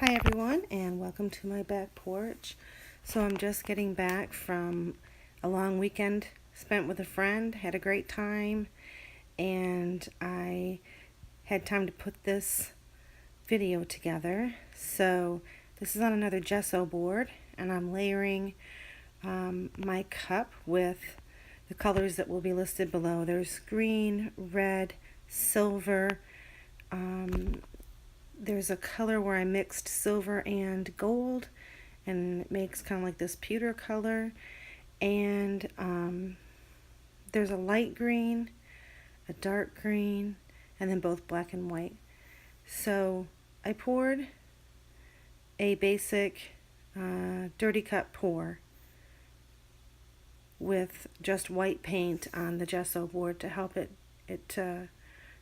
Hi everyone, and welcome to my back porch. So I'm just getting back from a long weekend spent with a friend, had a great time, and I had time to put this video together. So this is on another gesso board, and I'm layering my cup with the colors that will be listed below. There's green, red, silver. There's a color where I mixed silver and gold, and it makes kind of like this pewter color. And there's a light green, a dark green, and then both black and white. So I poured a basic dirty cup pour with just white paint on the gesso board to help it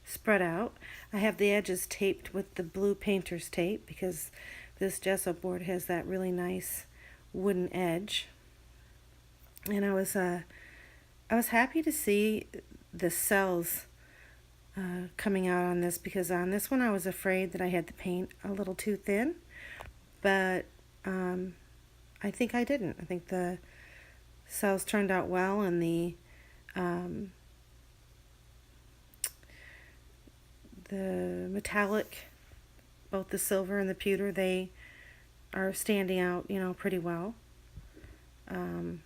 spread out. I have the edges taped with the blue painter's tape because this gesso board has that really nice wooden edge. And I was happy to see the cells coming out on this, because on this one I was afraid that I had the paint a little too thin, but I think I didn't. I think the cells turned out well, and the metallic, both the silver and the pewter, they are standing out, pretty well. And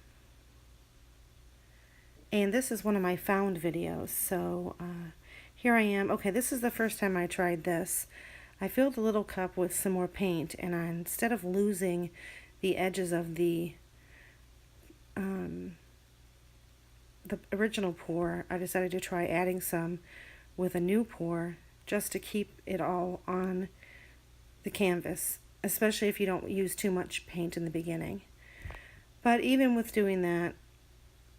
this is one of my found videos, so here I am. Okay, this is the first time I tried this. I filled the little cup with some more paint, and instead of losing the edges of the original pour, I decided to try adding some with a new pour, just to keep it all on the canvas, especially if you don't use too much paint in the beginning. But even with doing that,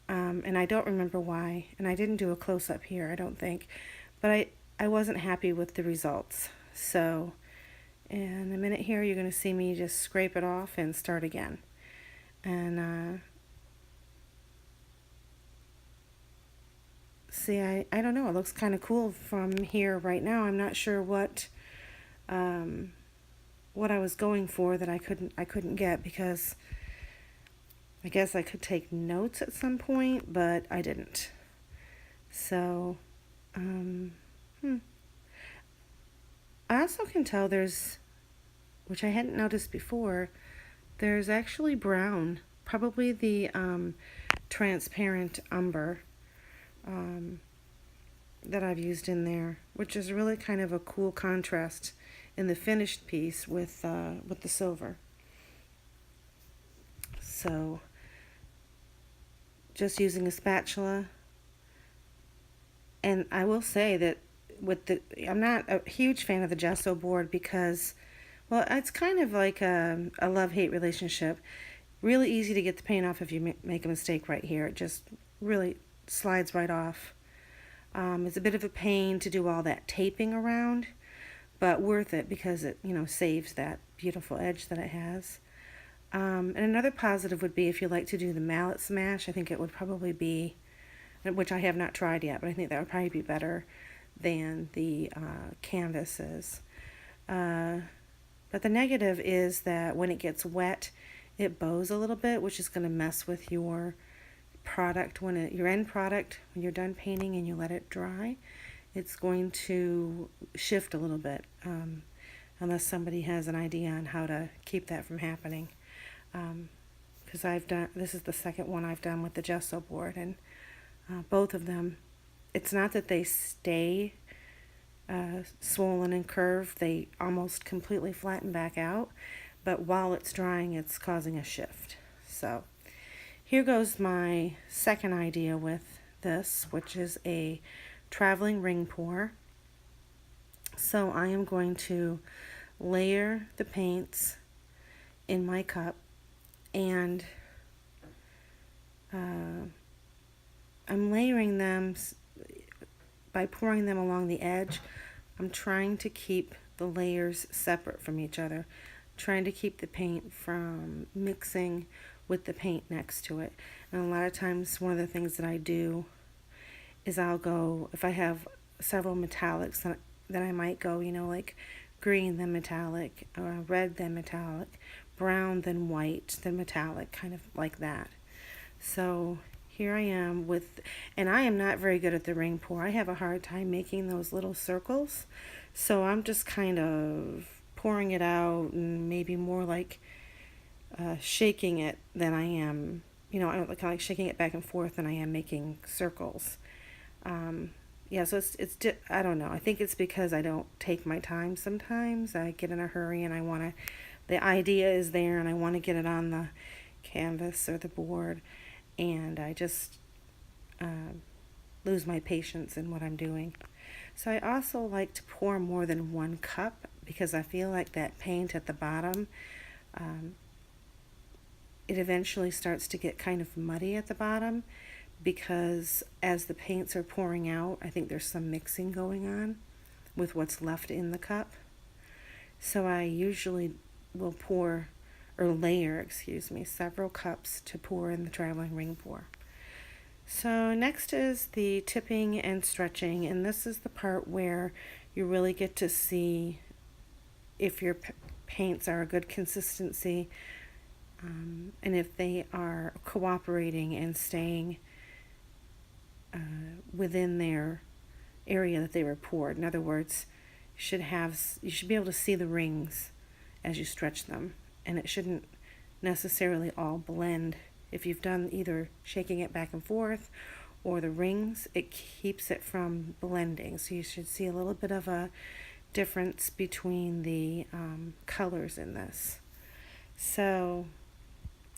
and I don't remember why, and I didn't do a close-up here, I don't think, but I wasn't happy with the results. So in a minute here, you're going to see me just scrape it off and start again. And see, I don't know, it looks kind of cool from here right now. I'm not sure what I was going for that I couldn't get, because I guess I could take notes at some point, but I didn't. So I also can tell there's, which I hadn't noticed before, there's actually brown, probably the transparent umber that I've used in there, which is really kind of a cool contrast in the finished piece with the silver. So just using a spatula, and I will say that I'm not a huge fan of the gesso board because, well, it's kind of like a love-hate relationship. Really easy to get the paint off if you make a mistake right here. It just really slides right off. It's a bit of a pain to do all that taping around, but worth it because it, saves that beautiful edge that it has. And another positive would be if you like to do the mallet smash. I think it would probably be, which I have not tried yet, but I think that would probably be better than the canvases. But the negative is that when it gets wet, it bows a little bit, which is going to mess with your product. Your end product, when you're done painting and you let it dry, it's going to shift a little bit, unless somebody has an idea on how to keep that from happening. Because this is the second one I've done with the gesso board, and both of them, it's not that they stay swollen and curved, they almost completely flatten back out, but while it's drying, it's causing a shift. So here goes my second idea with this, which is a traveling ring pour. So I am going to layer the paints in my cup, and I'm layering them by pouring them along the edge. I'm trying to keep the layers separate from each other, trying to keep the paint from mixing with the paint next to it. And a lot of times one of the things that I do is I'll go, if I have several metallics, then I might go, like green then metallic, red then metallic, brown then white then metallic, kind of like that. So here I am with, and I am not very good at the ring pour. I have a hard time making those little circles. So I'm just kind of pouring it out and maybe more like shaking it than I am, I kind of like shaking it back and forth than I am making circles. Yeah, so I don't know. I think it's because I don't take my time sometimes. I get in a hurry and the idea is there and I want to get it on the canvas or the board, and I just lose my patience in what I'm doing. So I also like to pour more than one cup because I feel like that paint at the bottom, it eventually starts to get kind of muddy at the bottom, because as the paints are pouring out, I think there's some mixing going on with what's left in the cup. So I usually will layer several cups to pour in the traveling ring pour. So next is the tipping and stretching, and this is the part where you really get to see if your paints are a good consistency, and if they are cooperating and staying within their area that they were poured. In other words, you should be able to see the rings as you stretch them, and it shouldn't necessarily all blend. If you've done either shaking it back and forth or the rings, it keeps it from blending. So you should see a little bit of a difference between the colors in this. So,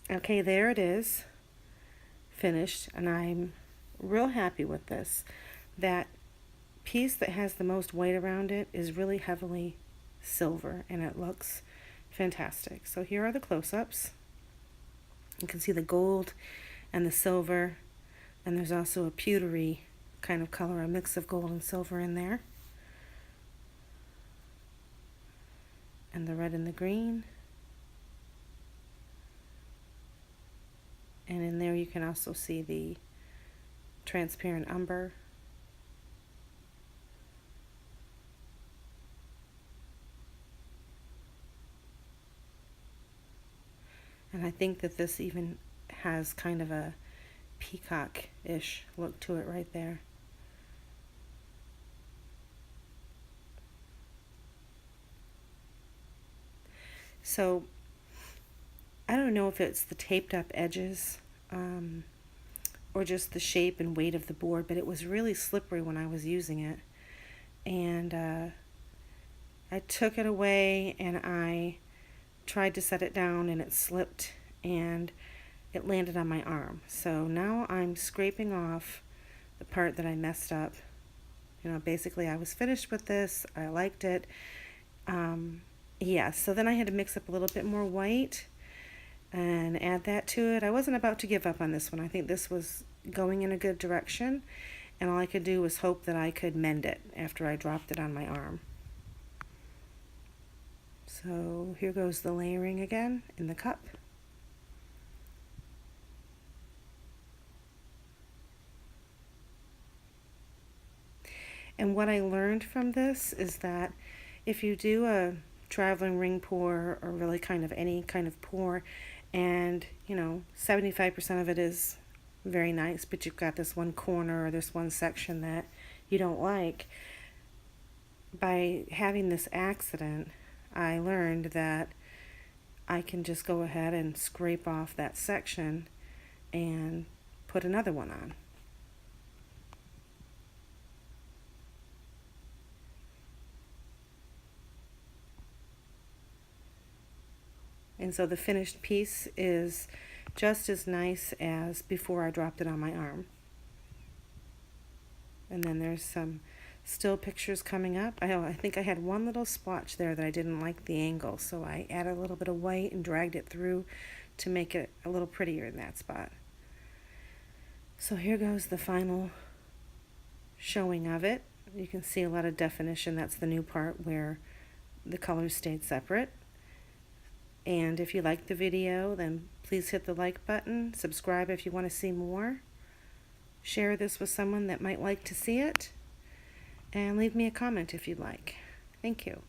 okay, there it is, finished, and I'm real happy with this. That piece that has the most white around it is really heavily silver, and it looks fantastic. So here are the close-ups. You can see the gold and the silver, and there's also a pewtery kind of color, a mix of gold and silver in there, and the red and the green. And in there you can also see the transparent umber. And I think that this even has kind of a peacock-ish look to it right there. So I don't know if it's the taped up edges or just the shape and weight of the board, but it was really slippery when I was using it. And I took it away and I tried to set it down, and it slipped and it landed on my arm. So now I'm scraping off the part that I messed up. Basically I was finished with this. I liked it. Yeah, so then I had to mix up a little bit more white and add that to it. I wasn't about to give up on this one. I think this was going in a good direction, and all I could do was hope that I could mend it after I dropped it on my arm. So here goes the layering again in the cup. And what I learned from this is that if you do a traveling ring pour, or really kind of any kind of pour, and 75% of it is very nice, but you've got this one corner or this one section that you don't like, by having this accident, I learned that I can just go ahead and scrape off that section and put another one on. And so the finished piece is just as nice as before I dropped it on my arm. And then there's some still pictures coming up. I think I had one little splotch there that I didn't like the angle, so I added a little bit of white and dragged it through to make it a little prettier in that spot. So here goes the final showing of it. You can see a lot of definition. That's the new part where the colors stayed separate. And if you liked the video, then please hit the like button, subscribe if you want to see more, share this with someone that might like to see it, and leave me a comment if you'd like. Thank you.